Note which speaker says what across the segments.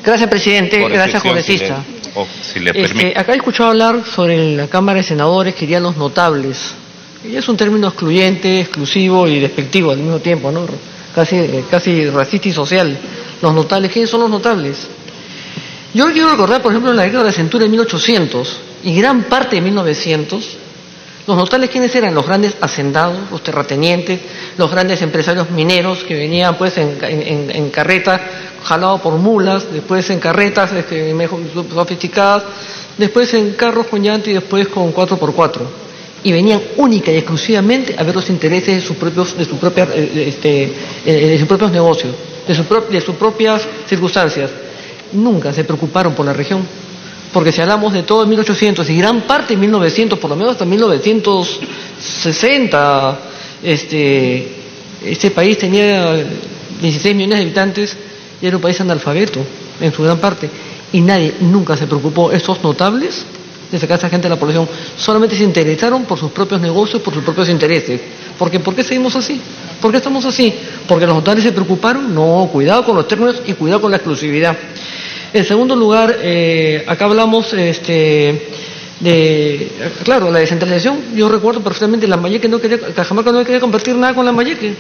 Speaker 1: Gracias, presidente. Gracias, congresista.
Speaker 2: Si le permite.
Speaker 1: Acá he escuchado hablar sobre la Cámara de Senadores que irían los notables. Y es un término excluyente, exclusivo y despectivo al mismo tiempo, ¿no? Casi racista y social. Los notables, ¿quiénes son los notables? Yo quiero recordar, por ejemplo, en la década de la centuria de 1800 y gran parte de 1900, los notables, ¿quiénes eran? Los grandes hacendados, los terratenientes, los grandes empresarios mineros que venían pues en carreta, jalados por mulas, después en carretas mejor sofisticadas, después en carros con llanto y después con 4x4. Y venían única y exclusivamente a ver los intereses de sus propios negocios, de sus propias circunstancias. Nunca se preocuparon por la región. Porque si hablamos de todo en 1800 y gran parte de 1900, por lo menos hasta 1960, este país tenía 16 millones de habitantes y era un país analfabeto en su gran parte. Y nadie nunca se preocupó, estos notables, de sacar a esa gente de la población. Solamente se interesaron por sus propios negocios, por sus propios intereses. Porque ¿por qué seguimos así? ¿Por qué estamos así? Porque los notables se preocuparon. No, cuidado con los términos y cuidado con la exclusividad. En segundo lugar, acá hablamos claro, la descentralización. Yo recuerdo perfectamente Cajamarca no quería compartir nada con Lambayeque.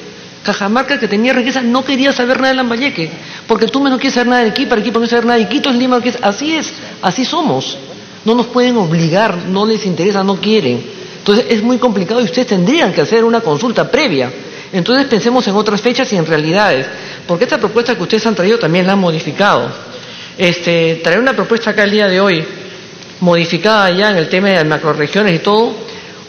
Speaker 1: Cajamarca, que tenía riqueza, no quería saber nada de Lambayeque, porque tú no quieres saber nada de Arequipa no quiere saber nada de Iquitos, Lima, así es, así somos. No nos pueden obligar, no les interesa, no quieren. Entonces es muy complicado y ustedes tendrían que hacer una consulta previa. Entonces pensemos en otras fechas y en realidades, porque esta propuesta que ustedes han traído también la han modificado. Traer una propuesta acá el día de hoy, modificada ya en el tema de las macroregiones y todo,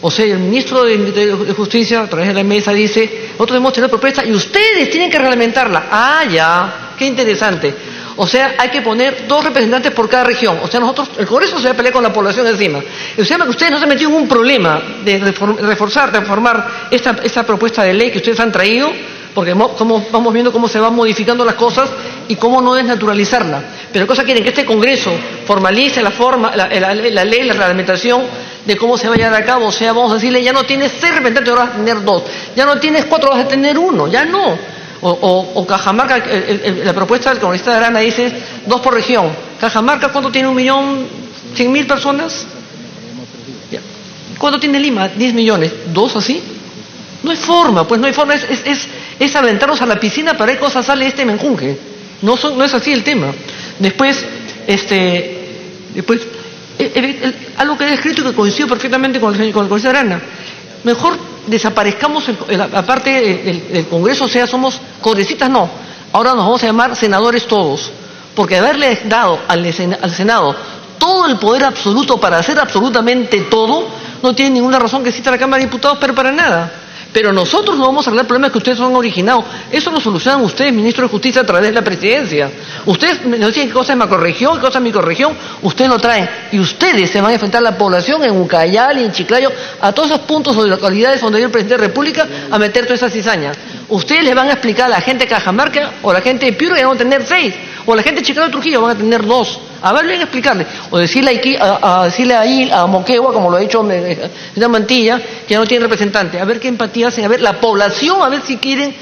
Speaker 1: o sea, el ministro de Justicia, a través de la mesa, dice, nosotros hemos tenido propuesta y ustedes tienen que reglamentarla. Ah, ya, qué interesante. O sea, hay que poner 2 representantes por cada región. O sea, el Congreso se va a pelear con la población encima. O sea, que ustedes no se han metido en un problema de reformar esta propuesta de ley que ustedes han traído, porque vamos viendo cómo se van modificando las cosas y cómo no desnaturalizarla. Pero cosa quieren que este Congreso formalice la ley, la reglamentación de cómo se va a llevar a cabo. O sea, vamos a decirle, ya no tienes 6 representantes, ahora vas a tener 2. Ya no tienes 4, vas a tener 1. Ya no. O Cajamarca, la propuesta del congresista de Arana dice 2 por región. Cajamarca, ¿cuánto tiene? 1.100.000 personas. ¿Cuánto tiene Lima? 10 millones. ¿2 así? No hay forma, pues no hay forma. Es aventarnos a la piscina para ver qué cosa sale este menjunje. No es así el tema. Después, algo que he escrito y que coincido perfectamente con el congresista de Arana. Mejor desaparezcamos la parte del Congreso, o sea, somos congresistas, no. Ahora nos vamos a llamar senadores todos, porque haberle dado al Senado todo el poder absoluto para hacer absolutamente todo, no tiene ninguna razón que exista la Cámara de Diputados, pero para nada. Pero nosotros no vamos a arreglar problemas que ustedes han originado. Eso lo solucionan ustedes, ministro de Justicia, a través de la presidencia. Ustedes nos dicen qué cosa es macrorregión, qué cosa es microrregión, ustedes lo traen. Y ustedes se van a enfrentar a la población en Ucayali, en Chiclayo, a todos esos puntos o localidades donde vive el presidente de la República a meter todas esas cizañas. Ustedes les van a explicar a la gente de Cajamarca o a la gente de Piura que van a tener 6, o a la gente de Chiclayo y Trujillo van a tener 2. A ver, ven a explicarle. O decirle ahí a Moquegua, como lo ha dicho una Mantilla, que ya no tiene representante. A ver qué empatía hacen, a ver la población, a ver si quieren.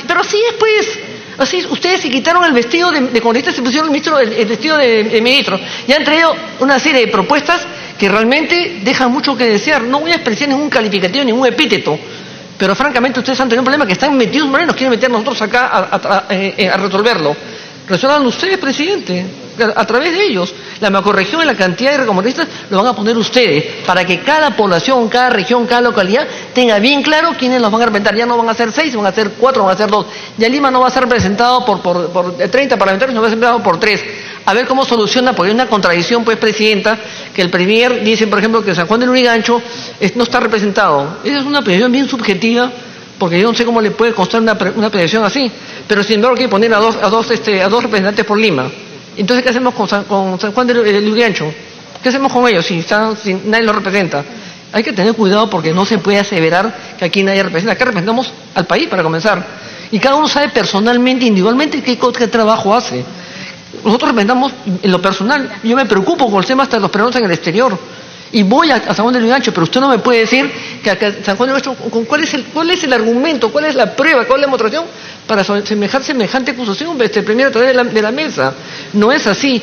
Speaker 1: Pero así es, pues. Así, ustedes se quitaron el vestido de congresista, se pusieron el vestido de ministro. Y han traído una serie de propuestas que realmente dejan mucho que desear. No voy a expresar ningún calificativo, ningún epíteto. Pero francamente ustedes han tenido un problema que están metidos y nos quieren meter nosotros acá a resolverlo. Resuelvan ustedes, presidente, a través de ellos. La macrorregión y la cantidad de recomendistas lo van a poner ustedes, para que cada población, cada región, cada localidad tenga bien claro quiénes los van a representar. Ya no van a ser 6, van a ser 4, van a ser 2. Ya Lima no va a ser representado por 30 parlamentarios, no va a ser representado por 3. A ver cómo soluciona, porque hay una contradicción, pues, presidenta, que el premier dice, por ejemplo, que San Juan de Lurigancho no está representado. Esa es una apreciación bien subjetiva, porque yo no sé cómo le puede constar una apreciación así. Pero sin embargo hay que poner a dos representantes por Lima. Entonces, ¿qué hacemos con San Juan de Lurigancho? ¿Qué hacemos con ellos si nadie los representa? Hay que tener cuidado porque no se puede aseverar que aquí nadie representa. Acá representamos al país para comenzar. Y cada uno sabe personalmente, individualmente, qué trabajo hace. Nosotros representamos en lo personal. Yo me preocupo con el tema hasta de los peruanos en el exterior. Y voy a San Juan de Lurigancho, pero usted no me puede decir que acá San Juan de Lurigancho, ¿cuál es el argumento, cuál es la prueba, cuál es la demostración para semejante acusación, Premier, a través de la mesa. No es así.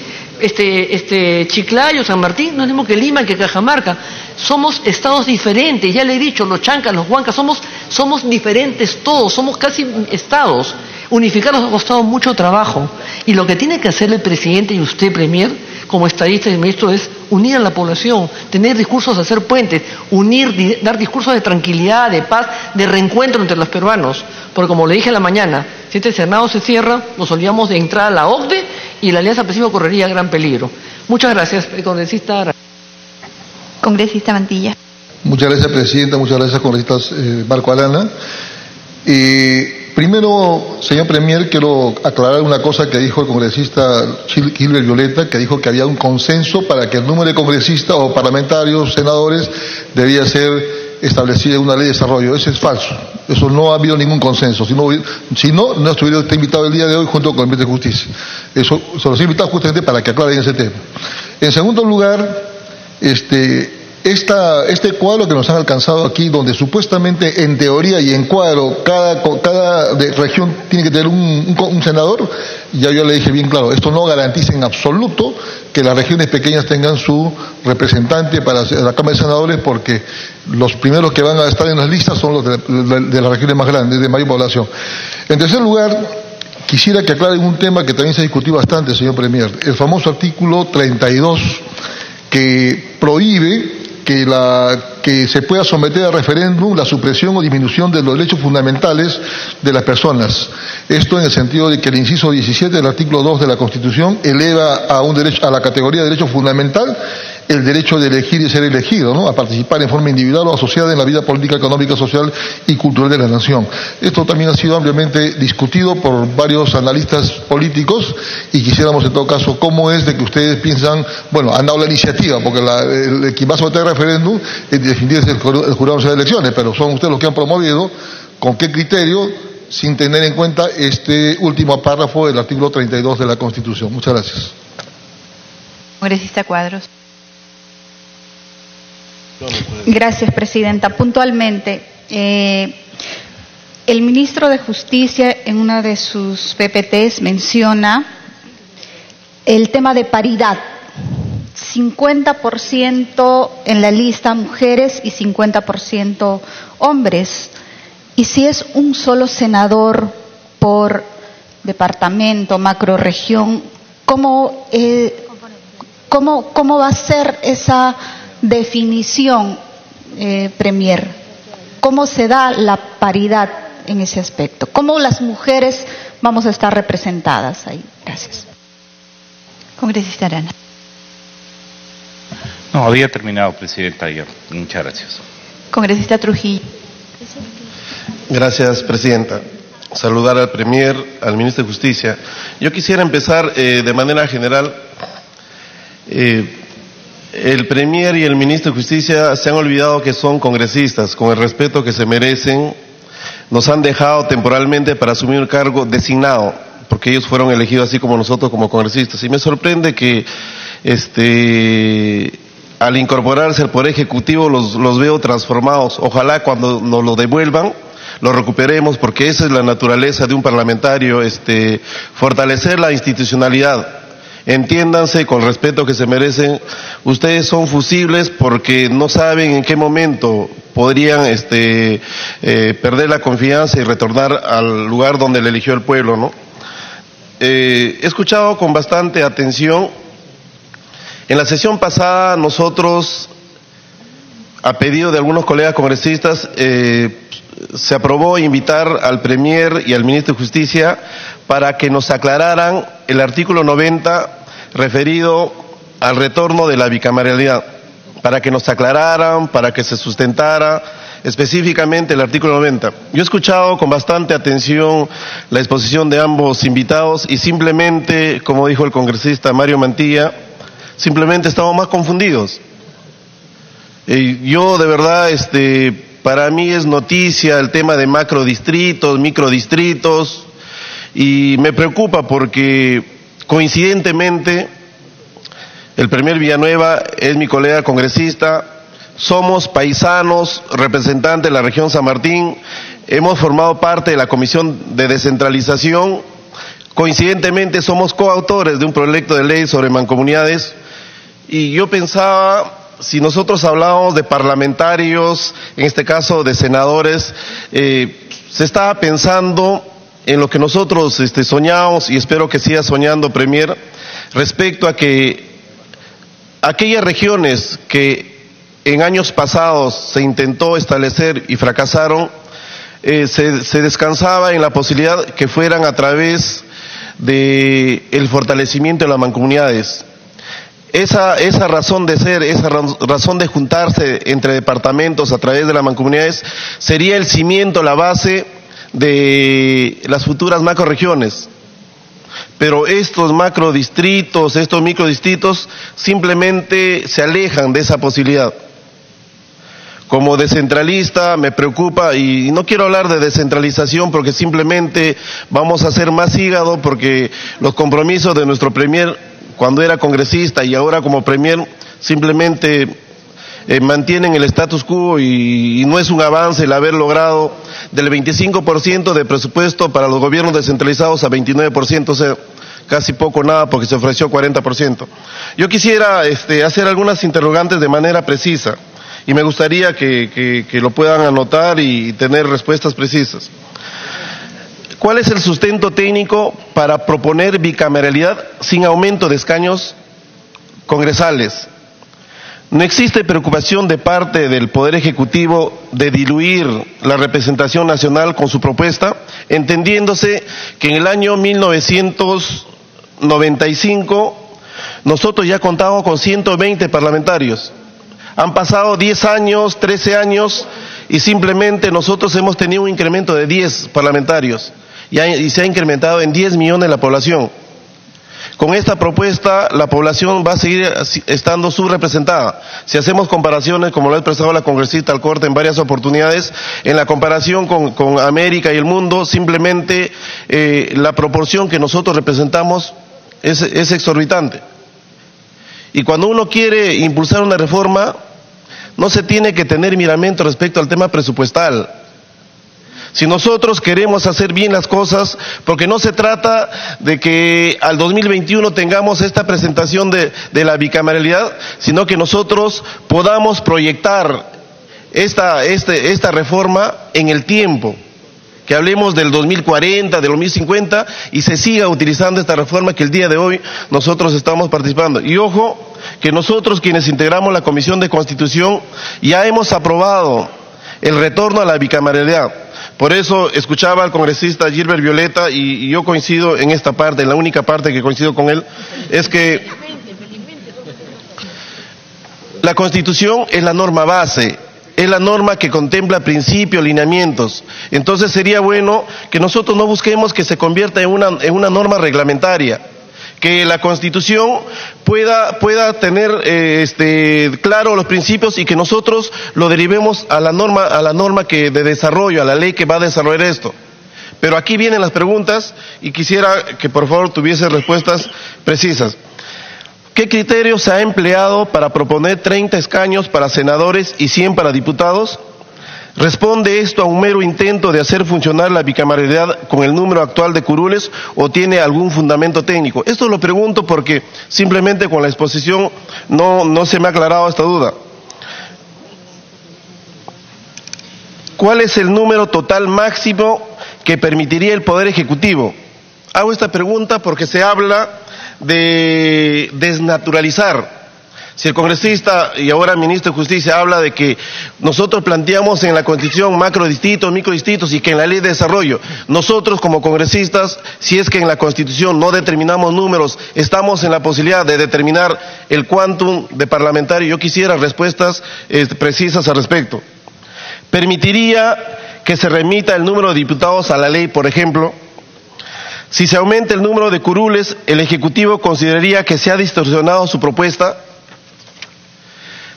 Speaker 1: Chiclayo, San Martín, no es lo mismo que Lima, que Cajamarca. Somos estados diferentes, ya le he dicho, los chancas, los huancas, somos diferentes todos, somos casi estados. Unificarnos ha costado mucho trabajo. Y lo que tiene que hacer el presidente y usted, Premier, como estadista y ministro, es unir a la población, tener discursos, hacer puentes, dar discursos de tranquilidad, de paz, de reencuentro entre los peruanos. Porque como le dije en la mañana, si este Senado se cierra, nos olvidamos de entrar a la OCDE y la Alianza Pacífico correría gran peligro. Muchas gracias, congresista.
Speaker 2: Congresista Mantilla.
Speaker 3: Muchas gracias, presidenta. Muchas gracias, congresista Marco Arana. Primero, señor Premier, quiero aclarar una cosa que dijo el congresista Gilbert Violeta, que dijo que había un consenso para que el número de congresistas o parlamentarios, senadores, debía ser establecida en una ley de desarrollo. Eso es falso. Eso no ha habido ningún consenso. Si no, estuviera usted invitado el día de hoy junto con el ministro de Justicia. Eso se los he invitado justamente para que aclaren ese tema. En segundo lugar, este cuadro que nos han alcanzado aquí, donde supuestamente en teoría y en cuadro cada región tiene que tener un senador, ya yo le dije bien claro, esto no garantiza en absoluto que las regiones pequeñas tengan su representante para la Cámara de Senadores, porque los primeros que van a estar en las listas son los de las regiones más grandes, de mayor población. En tercer lugar, quisiera que aclaren un tema que también se discutió bastante, señor Premier, el famoso artículo 32, que prohíbe que se pueda someter a referéndum la supresión o disminución de los derechos fundamentales de las personas. Esto en el sentido de que el inciso 17 del artículo 2 de la Constitución eleva a la categoría de derecho fundamental el derecho de elegir y ser elegido, ¿no? A participar en forma individual o asociada en la vida política, económica, social y cultural de la nación. Esto también ha sido ampliamente discutido por varios analistas políticos y quisiéramos en todo caso cómo es de que ustedes piensan, bueno, han dado la iniciativa, porque el quien va a someter el referéndum en definitiva es el Jurado Nacional de Elecciones, pero son ustedes los que han promovido, con qué criterio, sin tener en cuenta este último párrafo del artículo 32 de la Constitución. Muchas gracias.
Speaker 2: Congresista Cuadros. Gracias, presidenta. Puntualmente, el ministro de Justicia en una de sus PPTs menciona el tema de paridad. 50% en la lista mujeres y 50% hombres. Y si es un solo senador por departamento, macrorregión, ¿cómo va a ser esa definición, Premier? ¿Cómo se da la paridad en ese aspecto? ¿Cómo las mujeres vamos a estar representadas ahí? Gracias. Congresista Arana.
Speaker 4: No, había terminado, presidenta, ayer. Muchas gracias.
Speaker 2: Congresista Trujillo.
Speaker 5: Gracias, presidenta. Saludar al Premier, al ministro de Justicia. Yo quisiera empezar de manera general. El Premier y el ministro de Justicia se han olvidado que son congresistas, con el respeto que se merecen. Nos han dejado temporalmente para asumir un cargo designado, porque ellos fueron elegidos así como nosotros como congresistas. Y me sorprende que al incorporarse al Poder Ejecutivo los veo transformados. Ojalá cuando nos lo devuelvan lo recuperemos, porque esa es la naturaleza de un parlamentario, fortalecer la institucionalidad. Entiéndanse, con el respeto que se merecen, ustedes son fusibles porque no saben en qué momento podrían perder la confianza y retornar al lugar donde le eligió el pueblo, ¿no? He escuchado con bastante atención. En la sesión pasada nosotros, a pedido de algunos colegas congresistas, se aprobó invitar al Premier y al Ministro de Justicia para que nos aclararan el artículo 90 referido al retorno de la bicameralidad, para que nos aclararan, para que se sustentara específicamente el artículo 90. Yo he escuchado con bastante atención la exposición de ambos invitados y simplemente, como dijo el congresista Mario Mantilla, simplemente estamos más confundidos. Yo de verdad, para mí es noticia el tema de macrodistritos, microdistritos, y me preocupa porque coincidentemente el Premier Villanueva es mi colega congresista, somos paisanos, representantes de la región San Martín. hemos formado parte de la Comisión de Descentralización. Coincidentemente somos coautores de un proyecto de ley sobre mancomunidades, y yo pensaba, si nosotros hablábamos de parlamentarios, en este caso de senadores, se estaba pensando en lo que nosotros soñamos, y espero que siga soñando, Premier, respecto a que aquellas regiones que en años pasados se intentó establecer y fracasaron, se descansaba en la posibilidad que fueran a través de el fortalecimiento de las mancomunidades. Esa razón de ser, esa razón de juntarse entre departamentos a través de las mancomunidades sería el cimiento, la base de las futuras macroregiones. Pero estos macrodistritos, estos microdistritos simplemente se alejan de esa posibilidad. Como descentralista me preocupa, y no quiero hablar de descentralización porque simplemente vamos a hacer más hígado, porque los compromisos de nuestro Premier cuando era congresista y ahora como Premier simplemente mantienen el status quo, y no es un avance el haber logrado del 25% de presupuesto para los gobiernos descentralizados a 29%, o sea, casi poco nada, porque se ofreció 40%. Yo quisiera hacer algunas interrogantes de manera precisa, y me gustaría que lo puedan anotar y tener respuestas precisas. ¿Cuál es el sustento técnico para proponer bicameralidad sin aumento de escaños congresales? No existe preocupación de parte del Poder Ejecutivo de diluir la representación nacional con su propuesta, entendiéndose que en el año 1995 nosotros ya contábamos con 120 parlamentarios. Han pasado 10 años, 13 años, y simplemente nosotros hemos tenido un incremento de 10 parlamentarios, y se ha incrementado en 10 millones la población. Con esta propuesta la población va a seguir estando subrepresentada. Si hacemos comparaciones, como lo ha expresado la congresista Alcorta en varias oportunidades, en la comparación con América y el mundo, simplemente la proporción que nosotros representamos es exorbitante. Y cuando uno quiere impulsar una reforma, no se tiene que tener miramiento respecto al tema presupuestal. Si nosotros queremos hacer bien las cosas, porque no se trata de que al 2021 tengamos esta presentación de la bicameralidad, sino que nosotros podamos proyectar esta reforma en el tiempo, que hablemos del 2040, del 2050, y se siga utilizando esta reforma que el día de hoy nosotros estamos participando. Y ojo, que nosotros quienes integramos la Comisión de Constitución ya hemos aprobado el retorno a la bicameralidad. Por eso escuchaba al congresista Gilbert Violeta, y yo coincido en esta parte, en la única parte que coincido con él, es que la Constitución es la norma base, es la norma que contempla principios, lineamientos. Entonces sería bueno que nosotros no busquemos que se convierta en una norma reglamentaria, que la Constitución pueda tener claro los principios, y que nosotros lo derivemos a la norma que de desarrollo, a la ley que va a desarrollar esto. Pero aquí vienen las preguntas, y quisiera que por favor tuviese respuestas precisas. ¿Qué criterio se ha empleado para proponer 30 escaños para senadores y 100 para diputados? ¿Responde esto a un mero intento de hacer funcionar la bicameralidad con el número actual de curules, o tiene algún fundamento técnico? Esto lo pregunto porque simplemente con la exposición no se me ha aclarado esta duda. ¿Cuál es el número total máximo que permitiría el Poder Ejecutivo? Hago esta pregunta porque se habla de desnaturalizar. Si el congresista y ahora ministro de Justicia habla de que nosotros planteamos en la Constitución macrodistritos, microdistritos, y que en la ley de desarrollo, nosotros como congresistas, si es que en la Constitución no determinamos números, estamos en la posibilidad de determinar el quantum de parlamentario. Yo quisiera respuestas precisas al respecto. ¿Permitiría que se remita el número de diputados a la ley, por ejemplo? Si se aumenta el número de curules, ¿el Ejecutivo consideraría que se ha distorsionado su propuesta?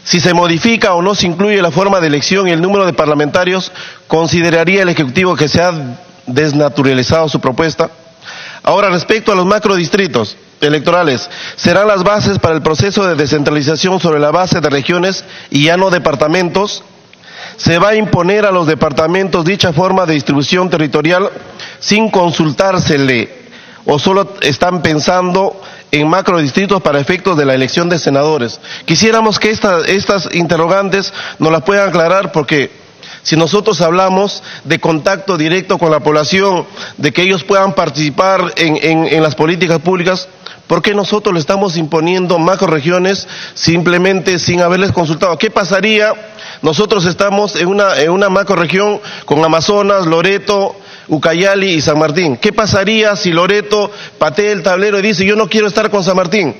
Speaker 5: Si se modifica o no se incluye la forma de elección y el número de parlamentarios, ¿consideraría el Ejecutivo que se ha desnaturalizado su propuesta? Ahora, respecto a los macrodistritos electorales, ¿serán las bases para el proceso de descentralización sobre la base de regiones y ya no departamentos? se va a imponer a los departamentos dicha forma de distribución territorial sin consultársele, o solo están pensando en macrodistritos para efectos de la elección de senadores. Quisiéramos que estas interrogantes nos las puedan aclarar, porque si nosotros hablamos de contacto directo con la población, de que ellos puedan participar en las políticas públicas, ¿por qué nosotros le estamos imponiendo macroregiones simplemente sin haberles consultado? ¿Qué pasaría? Nosotros estamos en una macroregión con Amazonas, Loreto, Ucayali y San Martín. ¿Qué pasaría si Loreto patea el tablero y dice yo no quiero estar con San Martín?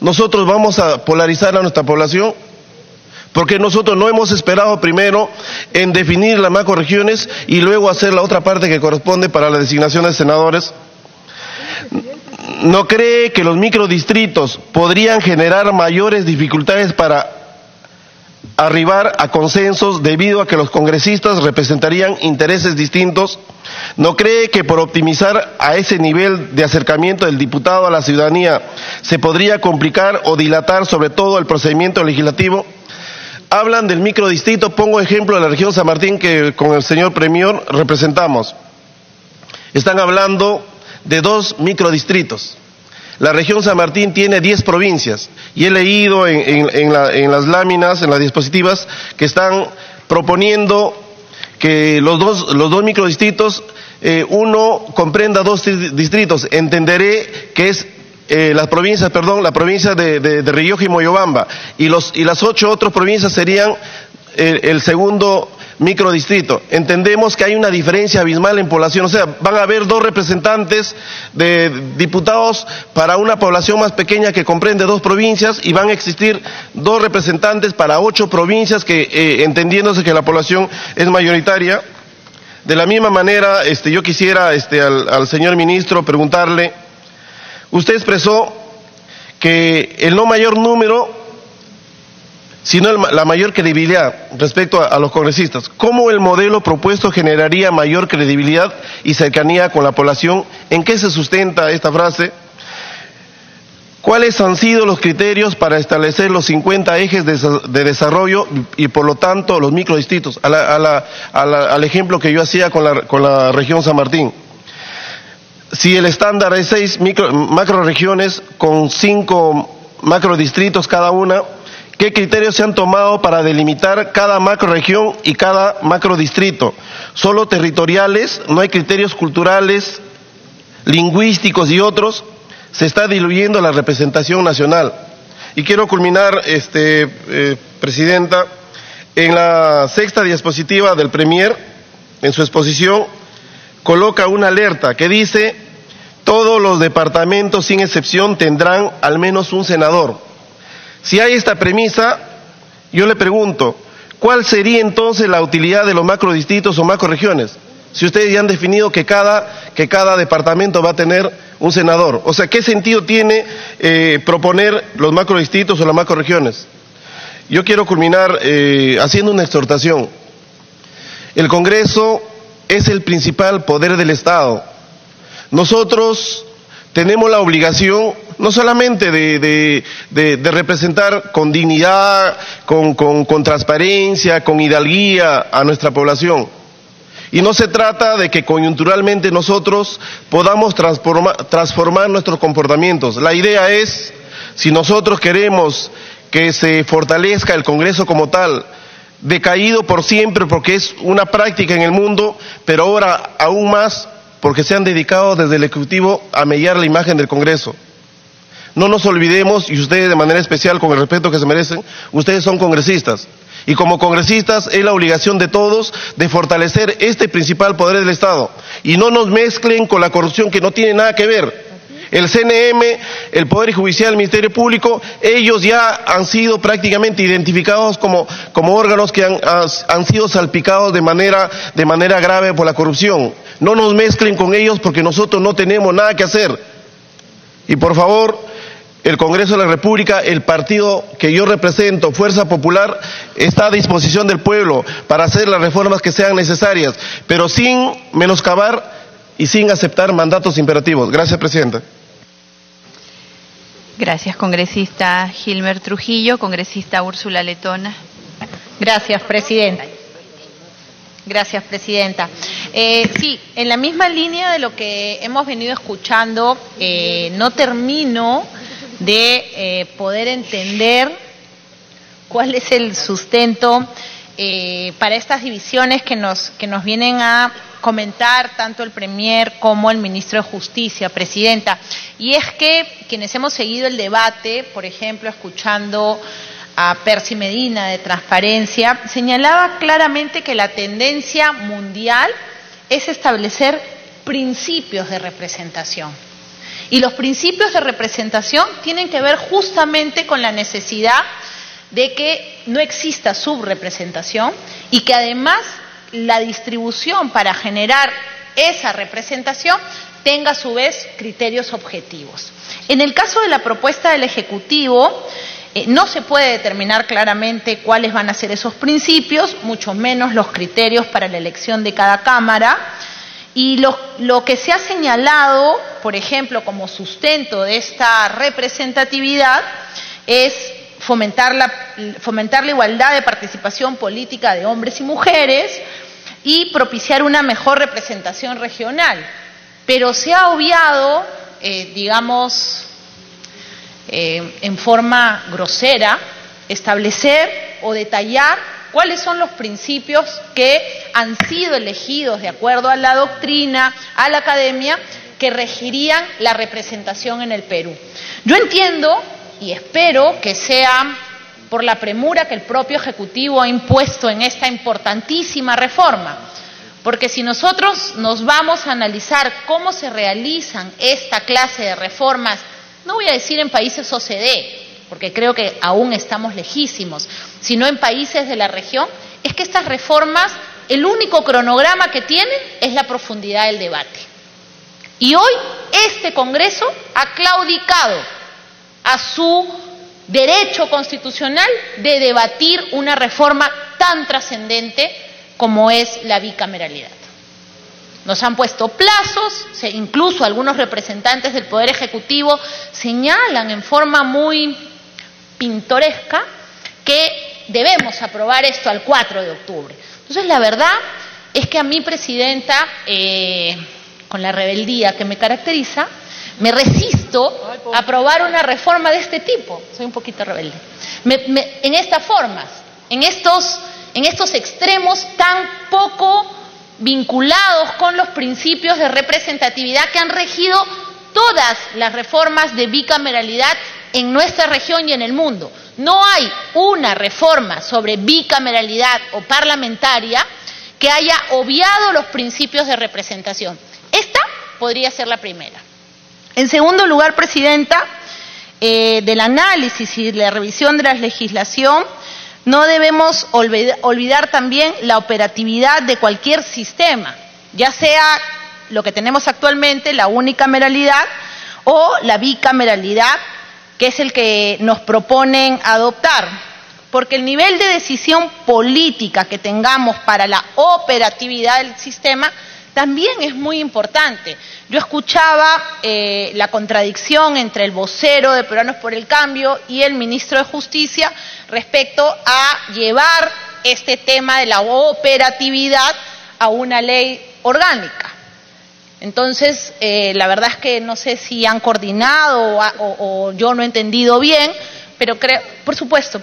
Speaker 5: ¿Nosotros vamos a polarizar a nuestra población? Porque nosotros no hemos esperado primero en definir las macroregiones y luego hacer la otra parte que corresponde para la designación de senadores. ¿No cree que los microdistritos podrían generar mayores dificultades para arribar a consensos debido a que los congresistas representarían intereses distintos? ¿No cree que por optimizar a ese nivel de acercamiento del diputado a la ciudadanía se podría complicar o dilatar sobre todo el procedimiento legislativo? Hablan del microdistrito, pongo ejemplo de la región San Martín que con el señor Premier representamos. Están hablando de 2 microdistritos. La región San Martín tiene 10 provincias y he leído en las láminas, en las dispositivas, que están proponiendo que los dos microdistritos, uno comprenda 2 distritos. Entenderé que es la provincia de Rioja y Moyobamba, y las 8 otras provincias serían el segundo microdistrito. Entendemos que hay una diferencia abismal en población, o sea, van a haber 2 representantes de diputados para una población más pequeña que comprende 2 provincias, y van a existir 2 representantes para 8 provincias que, entendiéndose que la población es mayoritaria. De la misma manera, yo quisiera al señor ministro preguntarle, usted expresó que el no mayor número, sino la mayor credibilidad respecto a los congresistas. ¿Cómo el modelo propuesto generaría mayor credibilidad y cercanía con la población? ¿En qué se sustenta esta frase? ¿Cuáles han sido los criterios para establecer los 50 ejes de desarrollo y por lo tanto los microdistritos? Al ejemplo que yo hacía con la región San Martín. Si el estándar es 6 macroregiones con 5 macrodistritos cada una, ¿qué criterios se han tomado para delimitar cada macroregión y cada macrodistrito? ¿Solo territoriales? ¿No hay criterios culturales, lingüísticos y otros? Se está diluyendo la representación nacional. Y quiero culminar, Presidenta, en la 6ª diapositiva del Premier, en su exposición, coloca una alerta que dice: todos los departamentos sin excepción tendrán al menos un senador. Si hay esta premisa, yo le pregunto, ¿cuál sería entonces la utilidad de los macrodistritos o macroregiones? Si ustedes ya han definido que cada departamento va a tener un senador. O sea, ¿qué sentido tiene proponer los macrodistritos o las macroregiones? Yo quiero culminar haciendo una exhortación. El Congreso es el principal poder del Estado. Nosotros tenemos la obligación no solamente de representar con dignidad, con transparencia, con hidalguía a nuestra población. Y no se trata de que coyunturalmente nosotros podamos transformar nuestros comportamientos. La idea es, si nosotros queremos que se fortalezca el Congreso como tal, decaído por siempre porque es una práctica en el mundo, pero ahora aún más porque se han dedicado desde el Ejecutivo a mellar la imagen del Congreso. No nos olvidemos, y ustedes de manera especial, con el respeto que se merecen, ustedes son congresistas. Y como congresistas es la obligación de todos de fortalecer este principal poder del Estado. Y no nos mezclen con la corrupción que no tiene nada que ver. El CNM, el Poder Judicial, el Ministerio Público, ellos ya han sido prácticamente identificados como órganos que han sido salpicados de manera grave por la corrupción. No nos mezclen con ellos porque nosotros no tenemos nada que hacer. Y por favor, el Congreso de la República, el partido que yo represento, Fuerza Popular, está a disposición del pueblo para hacer las reformas que sean necesarias, pero sin menoscabar y sin aceptar mandatos imperativos. Gracias, Presidenta.
Speaker 6: Gracias, congresista Gilmer Trujillo. Congresista Úrsula Letona.
Speaker 7: Gracias, Presidenta.
Speaker 6: Gracias, Presidenta. Sí, en la misma línea de lo que hemos venido escuchando, no termino de poder entender cuál es el sustento para estas divisiones que nos vienen a comentar tanto el Premier como el Ministro de Justicia, Presidenta. Y es que quienes hemos seguido el debate, por ejemplo, escuchando a Percy Medina de Transparencia, señalaba claramente que la tendencia mundial es establecer principios de representación. Y los principios de representación tienen que ver justamente con la necesidad de que no exista subrepresentación y que además la distribución para generar esa representación tenga a su vez criterios objetivos. En el caso de la propuesta del Ejecutivo, no se puede determinar claramente cuáles van a ser esos principios, mucho menos los criterios para la elección de cada Cámara. Y lo que se ha señalado, por ejemplo, como sustento de esta representatividad, es fomentar la igualdad de participación política de hombres y mujeres y propiciar una mejor representación regional. Pero se ha obviado, en forma grosera, establecer o detallar cuáles son los principios que han sido elegidos de acuerdo a la doctrina, a la academia, que regirían la representación en el Perú. Yo entiendo y espero que sea por la premura que el propio Ejecutivo ha impuesto en esta importantísima reforma, porque si nosotros nos vamos a analizar cómo se realizan esta clase de reformas, no voy a decir en países OCDE, porque creo que aún estamos lejísimos, sino en países de la región, es que estas reformas, el único cronograma que tienen es la profundidad del debate. Y hoy este Congreso ha claudicado a su derecho constitucional de debatir una reforma tan trascendente como es la bicameralidad. Nos han puesto plazos, incluso algunos representantes del Poder Ejecutivo señalan en forma muy pintoresca que debemos aprobar esto al 4 de octubre. Entonces, la verdad es que a mí, Presidenta, con la rebeldía que me caracteriza, me resisto a aprobar una reforma de este tipo. Soy un poquito rebelde. En estas formas, en estos extremos tan poco vinculados con los principios de representatividad que han regido todas las reformas de bicameralidad en nuestra región y en el mundo. No hay una reforma sobre bicameralidad o parlamentaria que haya obviado los principios de representación. Esta podría ser la primera. En segundo lugar, Presidenta, del análisis y de la revisión de la legislación, no debemos olvidar también la operatividad de cualquier sistema, ya sea lo que tenemos actualmente, la unicameralidad, o la bicameralidad, que es el que nos proponen adoptar, porque el nivel de decisión política que tengamos para la operatividad del sistema también es muy importante. Yo escuchaba la contradicción entre el vocero de Peruanos por el Cambio y el Ministro de Justicia respecto a llevar este tema de la operatividad a una ley orgánica. Entonces, la verdad es que no sé si han coordinado o yo no he entendido bien, pero creo, por supuesto.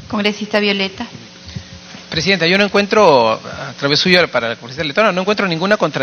Speaker 2: Congresista Violeta.
Speaker 7: Presidenta, yo no encuentro, a través suya para la congresista electoral, no encuentro ninguna contradicción